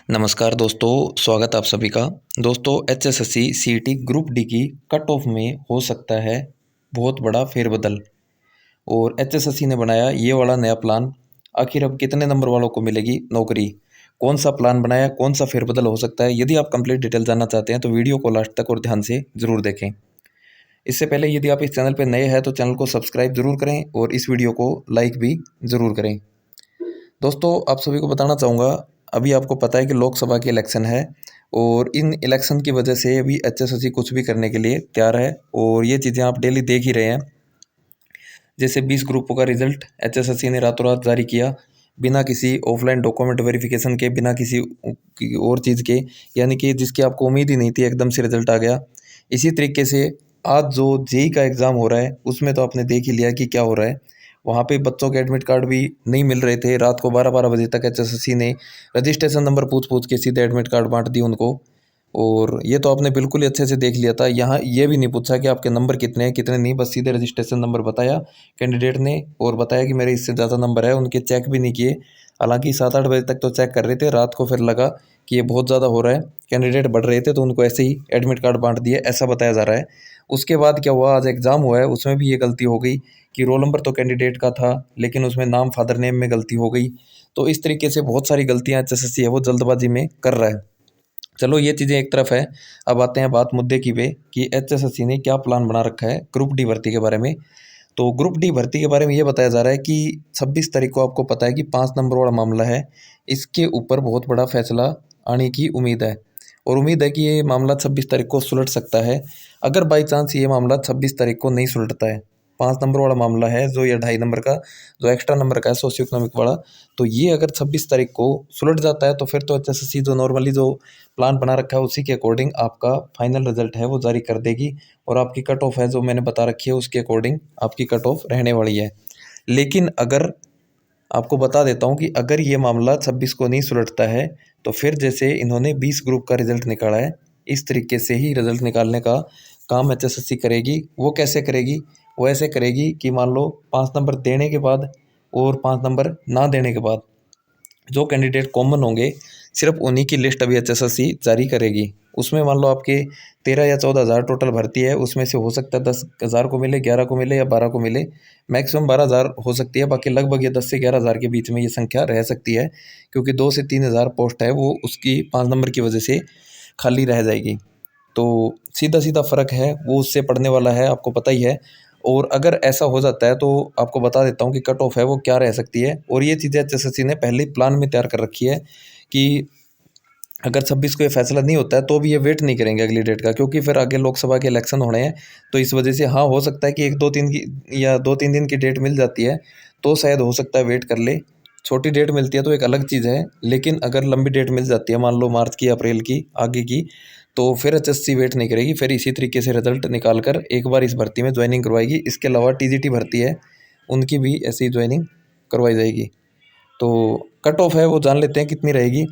नमस्कार दोस्तों, स्वागत आप सभी का। दोस्तों एचएसएससी सीईटी ग्रुप डी की कट ऑफ में हो सकता है बहुत बड़ा फेरबदल। और एचएसएससी ने बनाया ये वाला नया प्लान। आखिर अब कितने नंबर वालों को मिलेगी नौकरी, कौन सा प्लान बनाया, कौन सा फेरबदल हो सकता है। यदि आप कंप्लीट डिटेल जानना चाहते हैं तो वीडियो को लास्ट तक और ध्यान से ज़रूर देखें। इससे पहले यदि आप इस चैनल पर नए हैं तो चैनल को सब्सक्राइब जरूर करें और इस वीडियो को लाइक भी ज़रूर करें। दोस्तों आप सभी को बताना चाहूँगा, अभी आपको पता है कि लोकसभा की इलेक्शन है और इन इलेक्शन की वजह से अभी एचएसएससी कुछ भी करने के लिए तैयार है और ये चीज़ें आप डेली देख ही रहे हैं। जैसे 20 ग्रुपों का रिजल्ट एचएसएससी ने रातों रात जारी किया, बिना किसी ऑफलाइन डॉक्यूमेंट वेरिफिकेशन के, बिना किसी और चीज़ के, यानी कि जिसकी आपको उम्मीद ही नहीं थी, एकदम से रिजल्ट आ गया। इसी तरीके से आज जो जेई का एग्ज़ाम हो रहा है उसमें तो आपने देख ही लिया कि क्या हो रहा है। वहाँ पे बच्चों के एडमिट कार्ड भी नहीं मिल रहे थे। रात को 12-12 बजे तक एचएसएससी ने रजिस्ट्रेशन नंबर पूछ के सीधे एडमिट कार्ड बांट दिए उनको। और ये तो आपने बिल्कुल ही अच्छे से देख लिया था। यहाँ ये भी नहीं पूछा कि आपके नंबर कितने हैं कितने नहीं, बस सीधे रजिस्ट्रेशन नंबर बताया कैंडिडेट ने और बताया कि मेरे इससे ज़्यादा नंबर है। उनके चेक भी नहीं किए, हालांकि 7-8 बजे तक तो चेक कर रहे थे। रात को फिर लगा कि ये बहुत ज़्यादा हो रहा है, कैंडिडेट बढ़ रहे थे, तो उनको ऐसे ही एडमिट कार्ड बांट दिए, ऐसा बताया जा रहा है। उसके बाद क्या हुआ, आज एग्ज़ाम हुआ है, उसमें भी ये गलती हो गई कि रोल नंबर तो कैंडिडेट का था लेकिन उसमें नाम फादर नेम में गलती हो गई। तो इस तरीके से बहुत सारी गलतियाँ एचएसएससी है वो जल्दबाजी में कर रहा है। चलो ये चीज़ें एक तरफ है, अब आते हैं बात मुद्दे की पे कि एचएसएससी ने क्या प्लान बना रखा है ग्रुप डी भर्ती के बारे में। तो ग्रुप डी भर्ती के बारे में ये बताया जा रहा है कि 26 तारीख को आपको पता है कि 5 नंबर वाला मामला है, इसके ऊपर बहुत बड़ा फैसला आने की उम्मीद है। और उम्मीद है कि ये मामला 26 तारीख को सुलझ सकता है। अगर बाई चांस ये मामला 26 तारीख को नहीं सुलझता है, 5 नंबर वाला मामला है जो या 2.5 नंबर का जो एक्स्ट्रा नंबर का है सोशियो इकोनॉमिक वाला, तो ये अगर 26 तारीख को सुलझ जाता है तो फिर तो एचएसएससी जो नॉर्मली जो प्लान बना रखा है उसी के अकॉर्डिंग आपका फाइनल रिजल्ट है वो जारी कर देगी। और आपकी कट ऑफ है जो मैंने बता रखी है उसके अकॉर्डिंग आपकी कट ऑफ रहने वाली है। लेकिन अगर आपको बता देता हूँ कि अगर ये मामला 26 को नहीं सुलझता है तो फिर जैसे इन्होंने 20 ग्रुप का रिजल्ट निकाला है, इस तरीके से ही रिजल्ट निकालने का काम एचएसएससी करेगी। वो कैसे करेगी, वो ऐसे करेगी कि मान लो 5 नंबर देने के बाद और 5 नंबर ना देने के बाद जो कैंडिडेट कॉमन होंगे सिर्फ उन्हीं की लिस्ट अभी एचएसएससी जारी करेगी। उसमें मान लो आपके 13 या 14 हज़ार टोटल भर्ती है, उसमें से हो सकता है 10 हज़ार को मिले, 11 को मिले या 12 को मिले, मैक्सिमम 12 हज़ार हो सकती है। बाकी लगभग ये 10 से 11 हज़ार के बीच में ये संख्या रह सकती है, क्योंकि 2 से 3 हज़ार पोस्ट है वो उसकी 5 नंबर की वजह से खाली रह जाएगी। तो सीधा सीधा फ़र्क है वो उससे पड़ने वाला है, आपको पता ही है। और अगर ऐसा हो जाता है तो आपको बता देता हूँ कि कट ऑफ है वो क्या रह सकती है। और ये चीज़ें एचएसएससी ने पहले ही प्लान में तैयार कर रखी है कि अगर 26 को ये फैसला नहीं होता है तो भी ये वेट नहीं करेंगे अगली डेट का, क्योंकि फिर आगे लोकसभा के इलेक्शन होने हैं। तो इस वजह से हाँ, हो सकता है कि 1-2-3 की या 2-3 दिन की डेट मिल जाती है तो शायद हो सकता है वेट कर ले। छोटी डेट मिलती है तो एक अलग चीज़ है, लेकिन अगर लंबी डेट मिल जाती है, मान लो मार्च की, अप्रैल की, आगे की, तो फिर एचएससी वेट नहीं करेगी, फिर इसी तरीके से रिजल्ट निकाल कर एक बार इस भर्ती में ज्वाइनिंग करवाएगी। इसके अलावा टीजीटी भर्ती है, उनकी भी ऐसी ही ज्वाइनिंग करवाई जाएगी। तो कट ऑफ है वो जान लेते हैं कितनी रहेगी।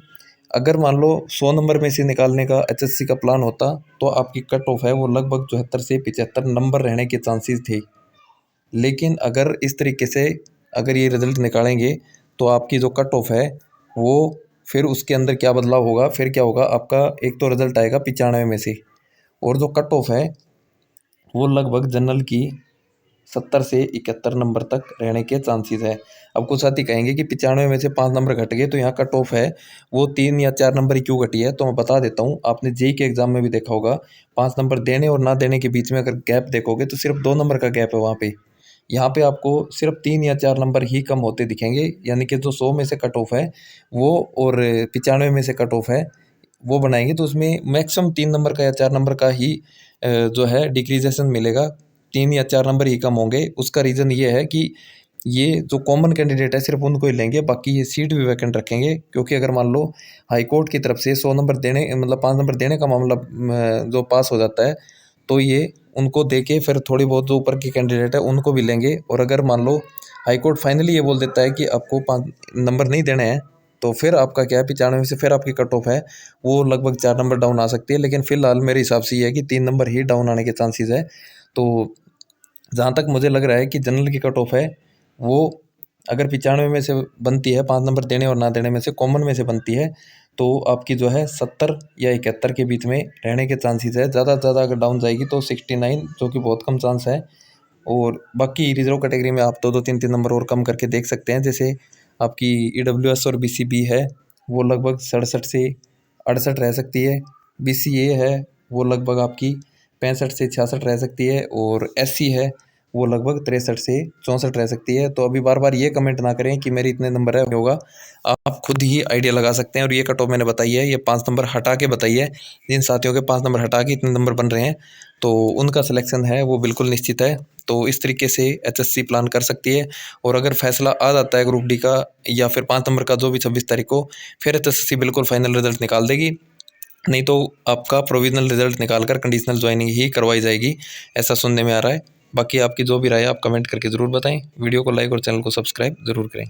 अगर मान लो 100 नंबर में से निकालने का एचएससी का प्लान होता तो आपकी कट ऑफ है वो लगभग 74 से 75 नंबर रहने के चांसेस थे। लेकिन अगर इस तरीके से अगर ये रिजल्ट निकालेंगे तो आपकी जो कट ऑफ है वो फिर उसके अंदर क्या बदलाव होगा, फिर क्या होगा, आपका एक तो रिजल्ट आएगा 95 में से, और जो कट ऑफ है वो लगभग जनरल की 70 से 71 नंबर तक रहने के चांसेस है। अब कुछ साथी कहेंगे कि 95 में से 5 नंबर घट गए तो यहाँ कट ऑफ है वो 3 या 4 नंबर ही क्यों घटी है। तो मैं बता देता हूँ, आपने जेई के एग्जाम में भी देखा होगा, 5 नंबर देने और ना देने के बीच में अगर गैप देखोगे तो सिर्फ 2 नंबर का गैप है वहाँ पे। यहाँ पे आपको सिर्फ 3 या 4 नंबर ही कम होते दिखेंगे, यानी कि जो 100 में से कट ऑफ है वो और 95 में से कट ऑफ है वो बनाएंगे तो उसमें मैक्सिमम 3 नंबर का या 4 नंबर का ही जो है डिक्रीजेशन मिलेगा। 3 या 4 नंबर ही कम होंगे। उसका रीज़न ये है कि ये जो कॉमन कैंडिडेट है सिर्फ उनको ही लेंगे, बाकी ये सीट भी वैकेंट रखेंगे। क्योंकि अगर मान लो हाई कोर्ट की तरफ से 100 नंबर देने, मतलब 5 नंबर देने का मामला जो पास हो जाता है तो ये उनको देके फिर थोड़ी बहुत जो ऊपर के कैंडिडेट है उनको भी लेंगे। और अगर मान लो हाई कोर्ट फाइनली ये बोल देता है कि आपको 5 नंबर नहीं देने हैं तो फिर आपका क्या है, 95 में से फिर आपकी कट ऑफ है वो लगभग 4 नंबर डाउन आ सकती है। लेकिन फिलहाल मेरे हिसाब से ये है कि 3 नंबर ही डाउन आने के चांसेस है। तो जहाँ तक मुझे लग रहा है कि जनरल की कट ऑफ है वो अगर 95 में से बनती है, 5 नंबर देने और ना देने में से, कॉमन में से बनती है, तो आपकी जो है 70 या 71 के बीच में रहने के चांसेस है। ज़्यादा से ज़्यादा अगर डाउन जाएगी तो 69, जो कि बहुत कम चांस है। और बाकी रिजर्व कैटेगरी में आप 2-2 3-3 नंबर और कम करके देख सकते हैं। जैसे आपकी ईडब्ल्यूएस और बीसीबी है, वो लगभग 67 से 68 रह सकती है। बीसीए है, वो लगभग आपकी 65 से 66 रह सकती है। और एससी है, वो लगभग 63 से 64 रह सकती है। तो अभी बार बार ये कमेंट ना करें कि मेरे इतने नंबर है होगा, आप खुद ही आइडिया लगा सकते हैं। और ये कट ऑफ मैंने बताई है, ये 5 नंबर हटा के बताई है। जिन साथियों के 5 नंबर हटा के इतने नंबर बन रहे हैं, तो उनका सिलेक्शन है वो बिल्कुल निश्चित है। तो इस तरीके से एचएससी प्लान कर सकती है। और अगर फैसला आ जाता है ग्रुप डी का या फिर 5 नंबर का, जो भी 26 तारीख को, फिर एचएससी बिल्कुल फाइनल रिजल्ट निकाल देगी। नहीं तो आपका प्रोविजनल रिजल्ट निकाल कर कंडीशनल ज्वाइनिंग ही करवाई जाएगी, ऐसा सुनने में आ रहा है। बाकी आपकी जो भी राय है आप कमेंट करके ज़रूर बताएं। वीडियो को लाइक और चैनल को सब्सक्राइब ज़रूर करें।